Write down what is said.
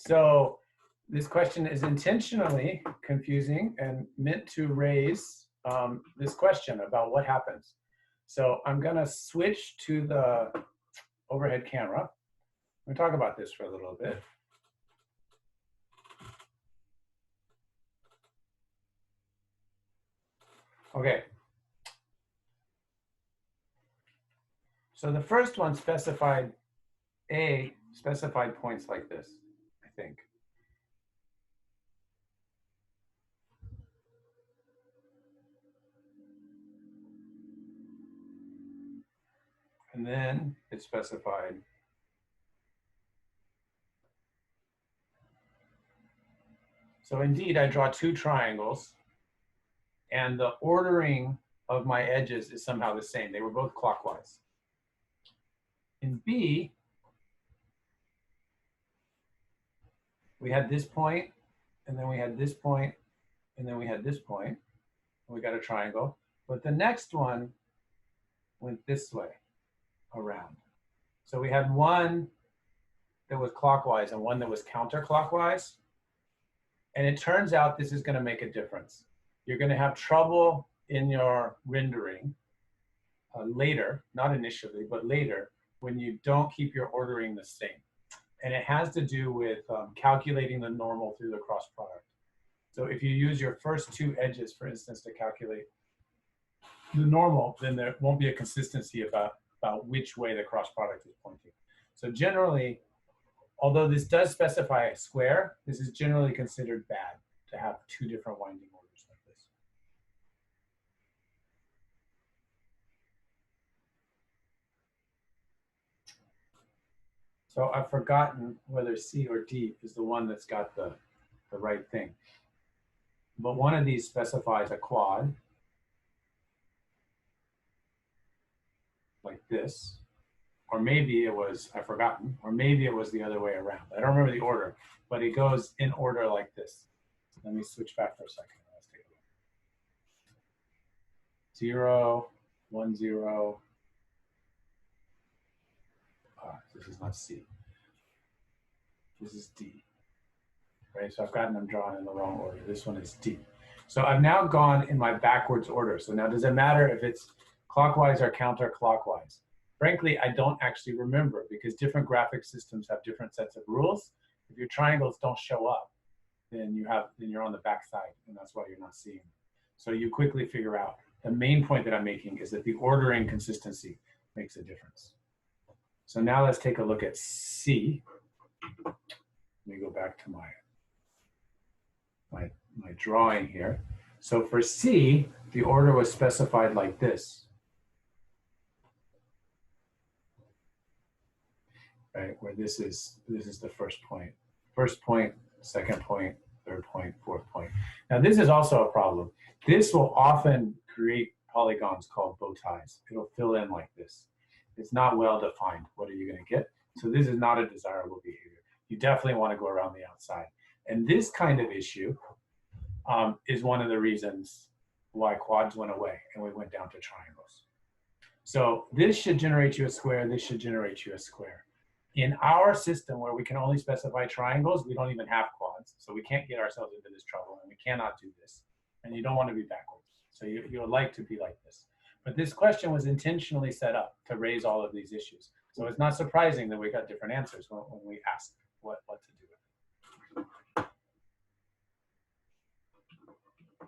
So this question is intentionally confusing and meant to raise this question about what happens. So I'm going to switch to the overhead camera. We'll talk about this for a little bit. Okay. So the first one specified points like this, I think. And then it specified so indeed I draw two triangles and the ordering of my edges is somehow the same. They were both clockwise. In B, we had this point, and then we had this point, and then we had this point, and we got a triangle. But the next one went this way around. So we had one that was clockwise and one that was counterclockwise. And it turns out this is going to make a difference. You're going to have trouble in your rendering later, not initially, but later, when you don't keep your ordering the same. And it has to do with calculating the normal through the cross product. So if you use your first two edges, for instance, to calculate the normal, then there won't be a consistency about which way the cross product is pointing. So generally, although this does specify a square, this is generally considered bad to have two different winding orders like this. So I've forgotten whether C or D is the one that's got the right thing. But one of these specifies a quad, like this. Or maybe it was, I've forgotten, or maybe it was the other way around. I don't remember the order, but it goes in order like this. Let me switch back for a second. Let's take a look. 0, 1, 0. This is not C. This is D. Right, so I've gotten them drawn in the wrong order. This one is D. So I've now gone in my backwards order. So now does it matter if it's clockwise or counterclockwise? Frankly, I don't actually remember because different graphic systems have different sets of rules. If your triangles don't show up, then you're on the back side, and that's why you're not seeing them. So you quickly figure out the main point that I'm making is that the ordering consistency makes a difference. So now let's take a look at C. Let me go back to my drawing here. So for C, the order was specified like this. Right, where this is the first point, second point, third point, fourth point. Now this is also a problem. This will often create polygons called bow ties. It'll fill in like this. It's not well defined. What are you going to get? So this is not a desirable behavior. You definitely want to go around the outside. And this kind of issue is one of the reasons why quads went away and we went down to triangles. So this should generate you a square. This should generate you a square. In our system where we can only specify triangles, we don't even have quads. So we can't get ourselves into this trouble and we cannot do this. And you don't want to be backwards. So you would like to be like this. But this question was intentionally set up to raise all of these issues. So it's not surprising that we got different answers when we asked what to do.